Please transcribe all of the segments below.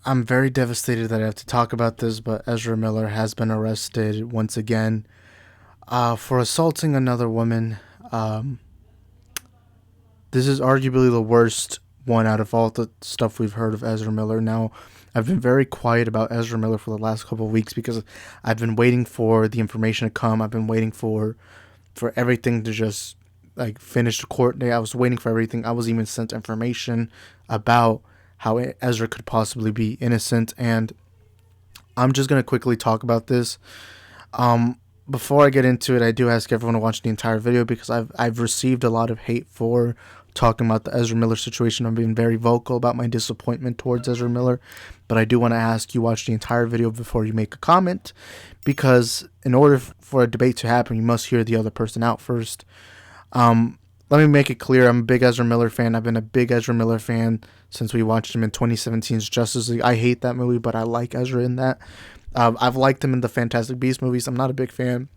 I'm very devastated that I have to talk about this, but Ezra Miller has been arrested once again for assaulting another woman. Um, this is arguably the worst one out of all the stuff we've heard of Ezra Miller. Now, I've been very quiet about Ezra Miller for the last couple of weeks because I've been waiting for the information to come. I've been waiting for everything to just like finish the court day. I was waiting for everything. I was even sent information about how Ezra could possibly be innocent, and I'm just gonna quickly talk about this. Um, Before I get into it, I do ask everyone to watch the entire video because I've received a lot of hate for talking about the Ezra Miller situation. I'm being very vocal about my disappointment towards Ezra Miller, but I do want to ask you watch the entire video before you make a comment, because in order for a debate to happen, you must hear the other person out first. Um, Let me make it clear. I'm a big Ezra Miller fan. I've been a big Ezra Miller fan since we watched him in 2017's Justice League. I hate that movie, but I like Ezra in that. I've liked him in the Fantastic Beasts movies. I'm not a big fan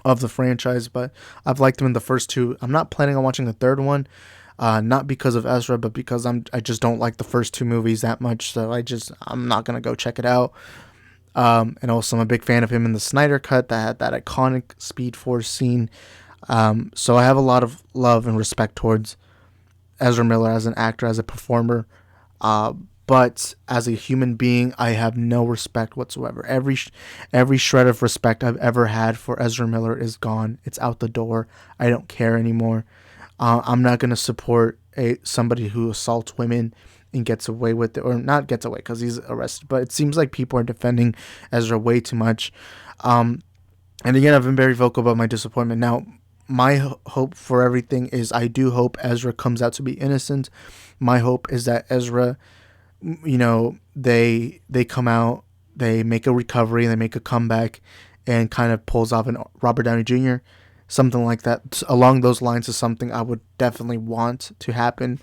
of the franchise, but I've liked him in the first two. I'm not planning on watching the third one, not because of Ezra, but because I just don't like the first two movies that much. So I'm not gonna go check it out. And also, I'm a big fan of him in the Snyder Cut that had that iconic Speed Force scene. So I have a lot of love and respect towards Ezra Miller as an actor, as a performer. Uh, but as a human being, I have no respect whatsoever. Every shred of respect I've ever had for Ezra Miller is gone. It's out the door. I don't care anymore. I'm not gonna support somebody who assaults women and gets away with it, or not gets away because he's arrested. But it seems like people are defending Ezra way too much. And again, I've been very vocal about my disappointment. Now, my hope for everything is I do hope Ezra comes out to be innocent. My hope is that Ezra, they come out, they make a recovery, they make a comeback, and kind of pulls off an Robert Downey Jr. Something like that along those lines is something I would definitely want to happen.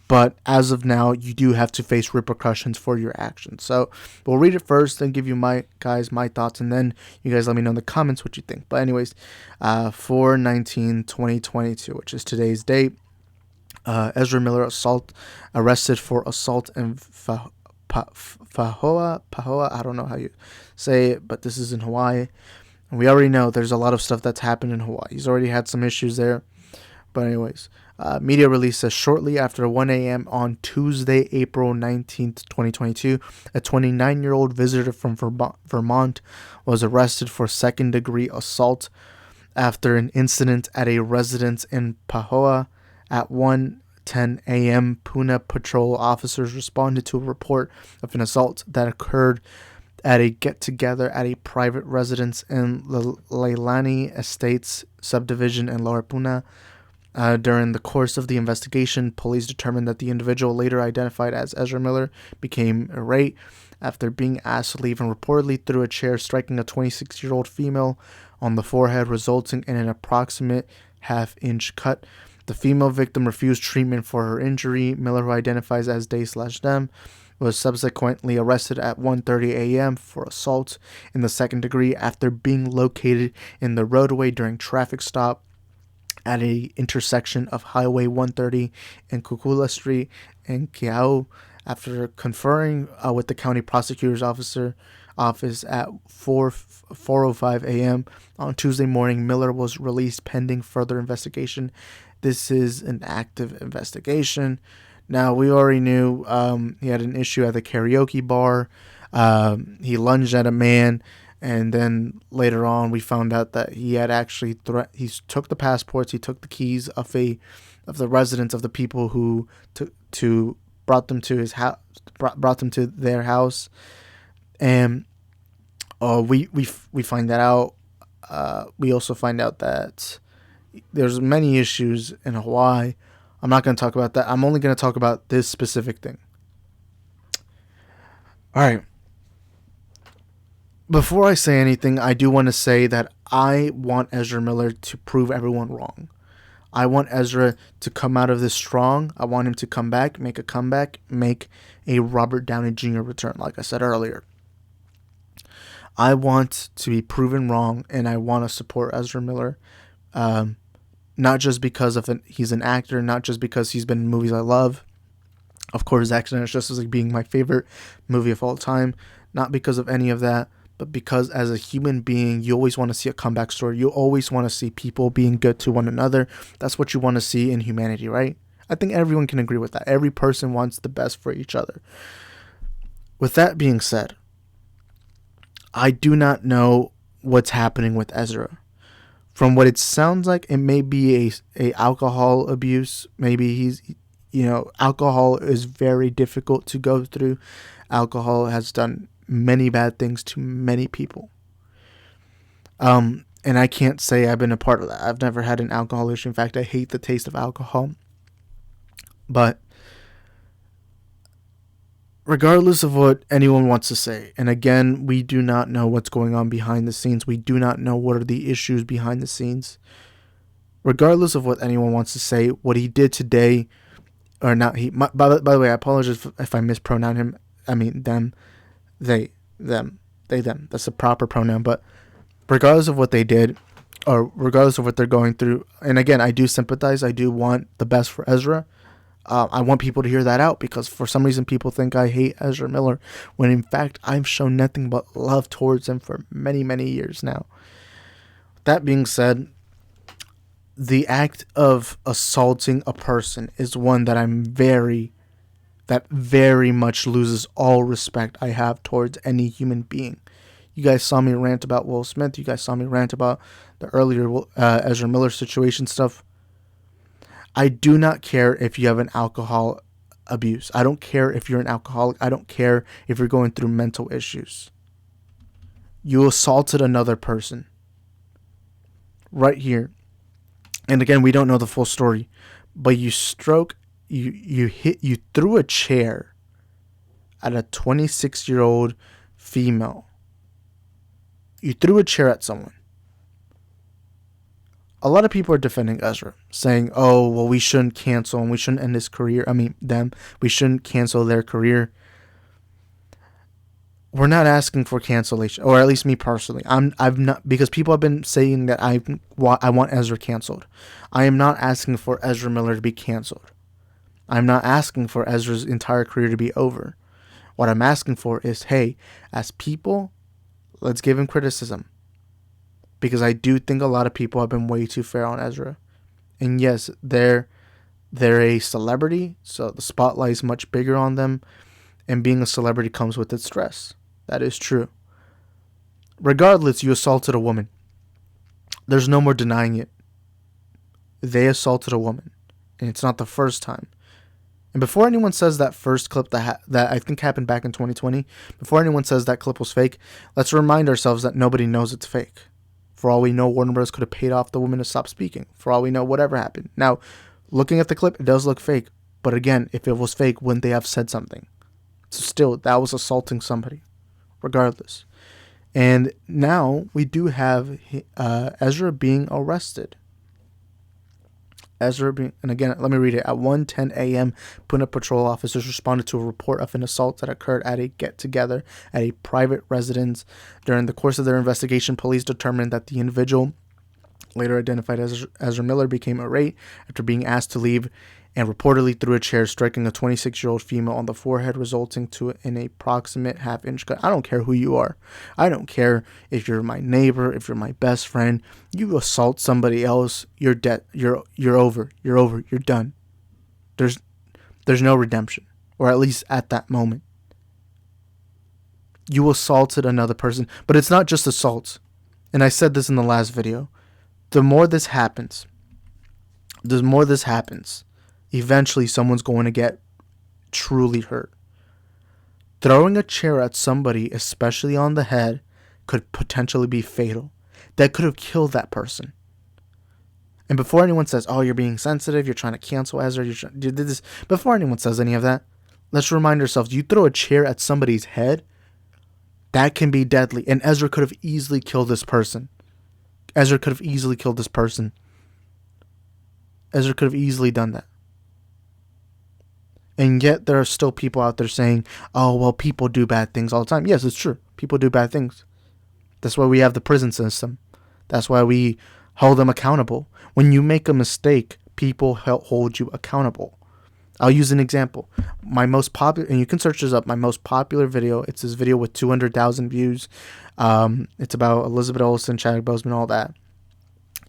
But as of now, you do have to face repercussions for your actions. So we'll read it first, then give you my thoughts, and then you guys let me know in the comments what you think. But anyways, 4/19/2022, which is today's date. Ezra Miller arrested for assault in Pahoa. I don't know how you say it, but this is in Hawaii. And we already know there's a lot of stuff that's happened in Hawaii. He's already had some issues there. But anyways, media release says shortly after 1 a.m. on Tuesday, April 19th, 2022, a 29-year-old visitor from Vermont was arrested for second-degree assault after an incident at a residence in Pahoa at 1:10 a.m. Puna patrol officers responded to a report of an assault that occurred at a get-together at a private residence in the Leilani Estates subdivision in Lower Puna. During the course of the investigation, police determined that the individual, later identified as Ezra Miller, became irate after being asked to leave and reportedly threw a chair, striking a 26-year-old female on the forehead, resulting in an approximate half-inch cut. The female victim refused treatment for her injury. Miller, who identifies as Day/Them, was subsequently arrested at 1:30 a.m. for assault in the second degree after being located in the roadway during traffic stop at a intersection of Highway 130 and Kukula Street in Keau. After conferring with the county prosecutor's office at 4:05 a.m. on Tuesday morning, Miller was released pending further investigation. This is an active investigation. Now, we already knew he had an issue at the karaoke bar. He lunged at a man, and then later on we found out that he had actually he took the passports, he took the keys of the residents of the people who brought them to his house, brought them to their house, and we find that out. We also find out that there's many issues in Hawaii. I'm not going to talk about that. I'm only going to talk about this specific thing. All right. Before I say anything, I do want to say that I want Ezra Miller to prove everyone wrong. I want Ezra to come out of this strong. I want him to come back, make a comeback, make a Robert Downey Jr. return, like I said earlier. I want to be proven wrong, and I want to support Ezra Miller. Not just because he's an actor, not just because he's been in movies I love. Of course, Accidental Justice League being my favorite movie of all time, not because of any of that, but because as a human being, you always want to see a comeback story. You always want to see people being good to one another. That's what you want to see in humanity, right? I think everyone can agree with that. Every person wants the best for each other. With that being said, I do not know what's happening with Ezra. From what it sounds like, it may be a alcohol abuse. Maybe he's, alcohol is very difficult to go through. Alcohol has done many bad things to many people. And I can't say I've been a part of that. I've never had an alcohol issue. In fact, I hate the taste of alcohol. But regardless of what anyone wants to say, and again, we do not know what's going on behind the scenes. We do not know what are the issues behind the scenes. Regardless of what anyone wants to say, what he did today, or not he. By the way, I apologize if I mispronoun him. I mean them, they, them, they, them. That's a proper pronoun. But regardless of what they did, or regardless of what they're going through, and again, I do sympathize. I do want the best for Ezra. I want people to hear that out, because for some reason people think I hate Ezra Miller, when in fact I've shown nothing but love towards him for many, many years now. That being said, the act of assaulting a person is one that that very much loses all respect I have towards any human being. You guys saw me rant about Will Smith. You guys saw me rant about the earlier Ezra Miller situation stuff. I do not care if you have an alcohol abuse. I don't care if you're an alcoholic. I don't care if you're going through mental issues. You assaulted another person. Right here. And again, we don't know the full story. But you threw a chair at a 26-year-old female. You threw a chair at someone. A lot of people are defending Ezra, saying, oh, well, we shouldn't cancel and we shouldn't end his career. We shouldn't cancel their career. We're not asking for cancellation, or at least me personally. I've not, because people have been saying that I want Ezra canceled. I am not asking for Ezra Miller to be canceled. I'm not asking for Ezra's entire career to be over. What I'm asking for is, hey, as people, let's give him criticism. Because I do think a lot of people have been way too fair on Ezra. And yes, they're a celebrity, so the spotlight is much bigger on them. And being a celebrity comes with its stress. That is true. Regardless, you assaulted a woman. There's no more denying it. They assaulted a woman. And it's not the first time. And before anyone says that first clip that I think happened back in 2020, before anyone says that clip was fake, let's remind ourselves that nobody knows it's fake. For all we know, Warner Bros. Could have paid off the woman to stop speaking. For all we know, whatever happened. Now, looking at the clip, it does look fake. But again, if it was fake, wouldn't they have said something? So still, that was assaulting somebody. Regardless. And now, we do have Ezra being arrested. And again, let me read it. At 1:10 a.m., Pune patrol officers responded to a report of an assault that occurred at a get-together at a private residence. During the course of their investigation, police determined that the individual, later identified as Ezra Miller, became irate after being asked to leave and reportedly threw a chair, striking a 26-year-old female on the forehead, resulting to an approximate half-inch cut. I don't care who you are. I don't care if you're my neighbor, if you're my best friend. You assault somebody else, you're dead. You're over. You're over. You're done. There's no redemption, or at least at that moment. You assaulted another person, but it's not just assaults. And I said this in the last video. The more this happens, eventually someone's going to get truly hurt. Throwing a chair at somebody, especially on the head, could potentially be fatal. That could have killed that person. And before anyone says, oh, you're being sensitive, you're trying to cancel Ezra, you did this. Before anyone says any of that, let's remind ourselves, you throw a chair at somebody's head, that can be deadly. And Ezra could have easily killed this person. Ezra could have easily done that. And yet there are still people out there saying, oh, well, people do bad things all the time. Yes, it's true. People do bad things. That's why we have the prison system. That's why we hold them accountable. When you make a mistake, people hold you accountable. I'll use an example. My most popular, and you can search this up, my most popular video, it's this video with 200,000 views. It's about Elizabeth Olsen, Chadwick Boseman, all that.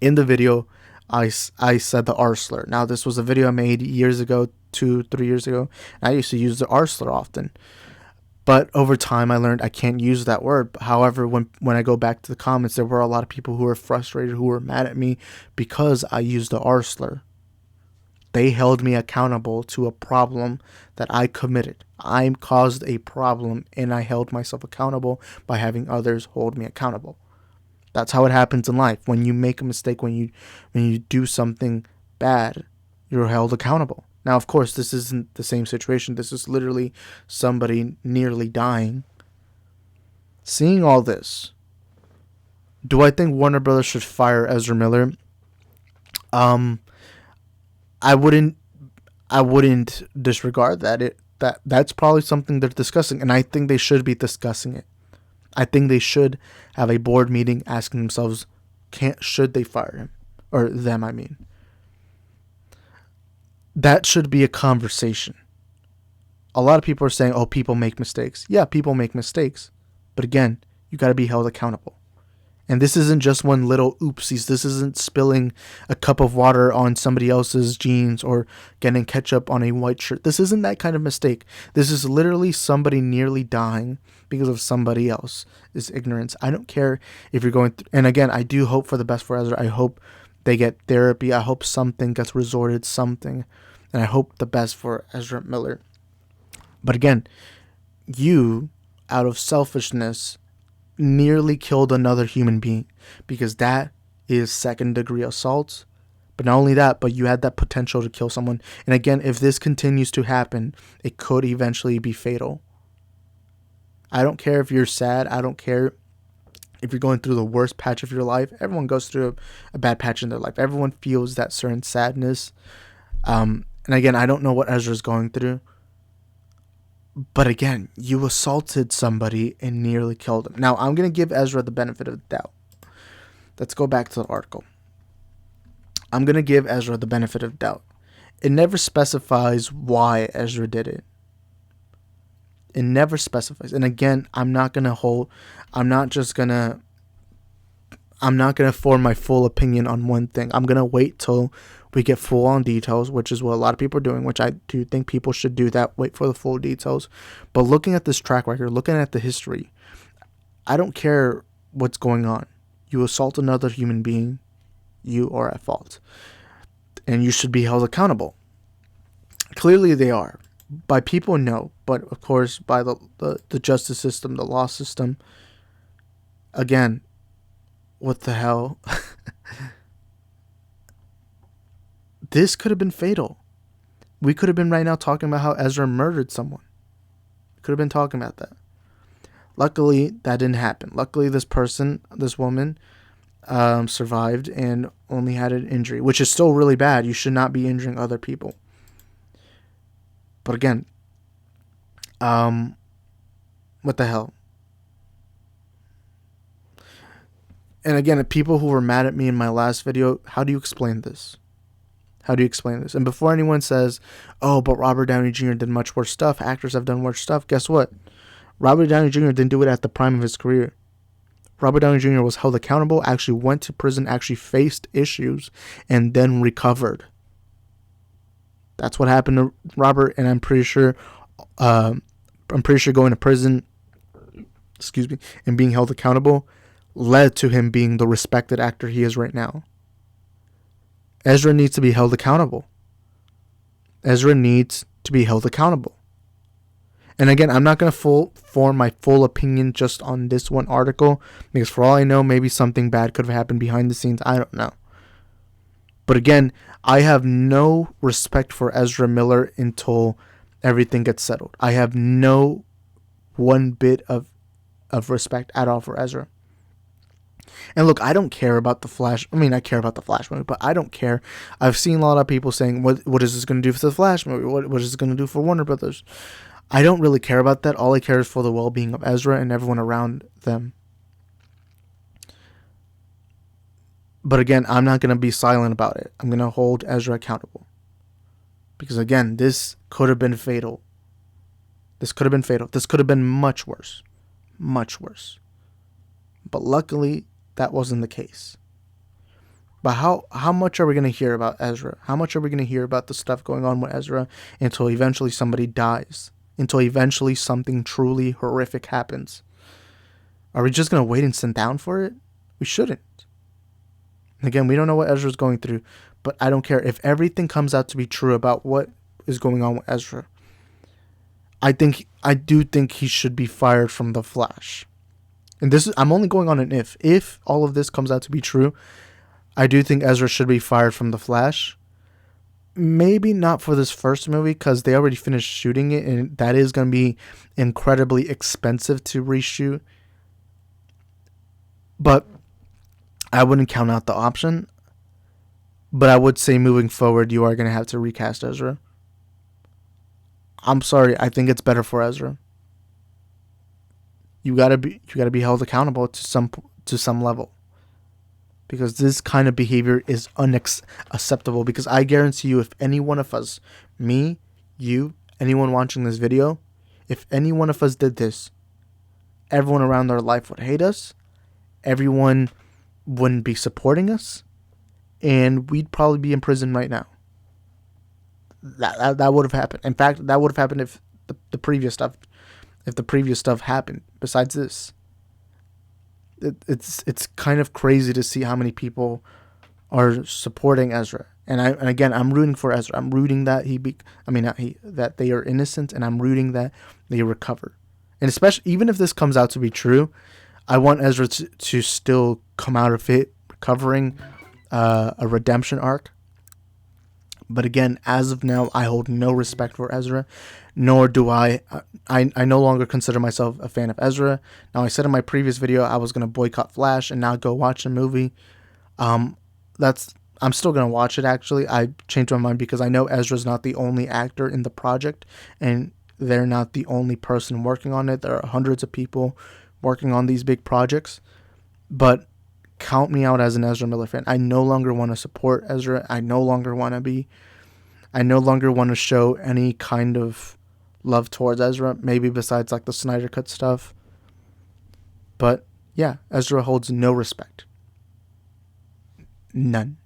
In the video, I said the R slur. Now, this was a video I made years ago, 2-3 years ago. I used to use the R slur often. But over time, I learned I can't use that word. However, when I go back to the comments, there were a lot of people who were frustrated, who were mad at me because I used the R slur. They held me accountable to a problem that I committed. I caused a problem, and I held myself accountable by having others hold me accountable. That's how it happens in life. When you make a mistake, when you do something bad, you're held accountable. Now, of course, this isn't the same situation. This is literally somebody nearly dying. Seeing all this, do I think Warner Brothers should fire Ezra Miller? I wouldn't disregard that. That's probably something they're discussing, and I think they should be discussing it. I think they should have a board meeting asking themselves, should they fire him? Or them, I mean. That should be a conversation. A lot of people are saying, oh, people make mistakes. Yeah, people make mistakes. But again, you got to be held accountable. And this isn't just one little oopsies. This isn't spilling a cup of water on somebody else's jeans or getting ketchup on a white shirt. This isn't that kind of mistake. This is literally somebody nearly dying because of somebody else's ignorance. I don't care if you're going through, and again, I do hope for the best for Ezra. I hope they get therapy. I hope something gets resorted, something. And I hope the best for Ezra Miller. But again, you, out of selfishness, nearly killed another human being, because that is second-degree assault. But not only that, but you had that potential to kill someone. And again, if this continues to happen, it could eventually be fatal. I don't care if you're sad. I don't care if you're going through the worst patch of your life. Everyone goes through a bad patch in their life. Everyone feels that certain sadness. And again, I don't know what Ezra's going through. But again, you assaulted somebody and nearly killed him. Now, I'm going to give Ezra the benefit of the doubt. Let's go back to the article. I'm going to give Ezra the benefit of doubt. It never specifies why Ezra did it. It never specifies. And again, I'm not going to form my full opinion on one thing. I'm going to wait till we get full on details, which is what a lot of people are doing, which I do think people should do that. Wait for the full details. But looking at this track record, looking at the history, I don't care what's going on. You assault another human being, you are at fault. And you should be held accountable. Clearly they are. By people, no. But of course, by the justice system, the law system. Again, what the hell? This could have been fatal. We could have been right now talking about how Ezra murdered someone. We could have been talking about that. Luckily, that didn't happen. Luckily, this woman, survived and only had an injury, which is still really bad. You should not be injuring other people. But again, what the hell? And again, people who were mad at me in my last video, how do you explain this? How do you explain this? And before anyone says, oh, but Robert Downey Jr. did much worse stuff, actors have done worse stuff, guess what? Robert Downey Jr. didn't do it at the prime of his career. Robert Downey Jr. was held accountable, actually went to prison, actually faced issues, and then recovered. That's what happened to Robert, and I'm pretty sure going to prison, and being held accountable led to him being the respected actor he is right now. Ezra needs to be held accountable. Ezra needs to be held accountable. And again, I'm not going to form my full opinion just on this one article, because for all I know, maybe something bad could have happened behind the scenes. I don't know. But again, I have no respect for Ezra Miller until everything gets settled. I have no one bit of respect at all for Ezra. And look, I don't care about the Flash. I mean, I care about the Flash movie, but I don't care. I've seen a lot of people saying, what is this going to do for the Flash movie? What is this going to do for Warner Brothers? I don't really care about that. All I care is for the well-being of Ezra and everyone around them. But again, I'm not going to be silent about it. I'm going to hold Ezra accountable. Because again, this could have been fatal. This could have been fatal. This could have been much worse. Much worse. But luckily, that wasn't the case. But how much are we going to hear about Ezra? How much are we going to hear about the stuff going on with Ezra until eventually somebody dies? Until eventually something truly horrific happens? Are we just going to wait and sit down for it? We shouldn't. Again, we don't know what Ezra's going through, but I don't care. If everything comes out to be true about what is going on with Ezra, I do think he should be fired from The Flash. And I'm only going on an if. If all of this comes out to be true, I do think Ezra should be fired from The Flash. Maybe not for this first movie, because they already finished shooting it, and that is going to be incredibly expensive to reshoot. But I wouldn't count out the option. But I would say moving forward, you are going to have to recast Ezra. I'm sorry, I think it's better for Ezra. You gotta be held accountable to some level. Because this kind of behavior is unacceptable. Because I guarantee you, if any one of us, me, you, anyone watching this video, if any one of us did this, everyone around our life would hate us. Everyone wouldn't be supporting us. And we'd probably be in prison right now. That would have happened. In fact, that would have happened if the previous stuff happened. Besides this, it's kind of crazy to see how many people are supporting Ezra. And again, I'm rooting for Ezra. I'm rooting that that they are innocent, and I'm rooting that they recover. And especially, even if this comes out to be true, I want Ezra to still come out of it recovering, a redemption arc. But again, as of now, I hold no respect for Ezra, nor do I no longer consider myself a fan of Ezra. Now, I said in my previous video I was going to boycott Flash and not go watch the movie. I'm still going to watch it, actually. I changed my mind because I know Ezra's not the only actor in the project, and they're not the only person working on it. There are hundreds of people working on these big projects. But count me out as an Ezra Miller fan. I no longer want to support Ezra. I no longer want to show any kind of love towards Ezra, maybe besides like the Snyder Cut stuff. But yeah, Ezra holds no respect. None.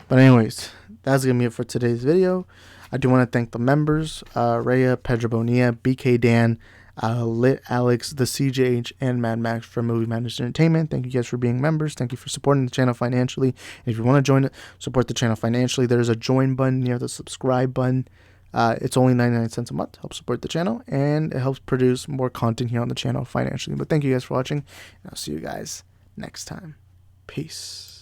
But anyways, that's going to be it for today's video. I do want to thank the members, Rhea, Pedro Bonilla, BK Dan, Lit Alex, the CJH, and Mad Max from Movie Madness Entertainment. Thank you guys for being members. Thank you for supporting the channel financially. And if you want to support the channel financially, there's a join button near the subscribe button. It's only 99 cents a month. Helps support the channel, and it helps produce more content here on the channel financially. But thank you guys for watching, and I'll see you guys next time. Peace.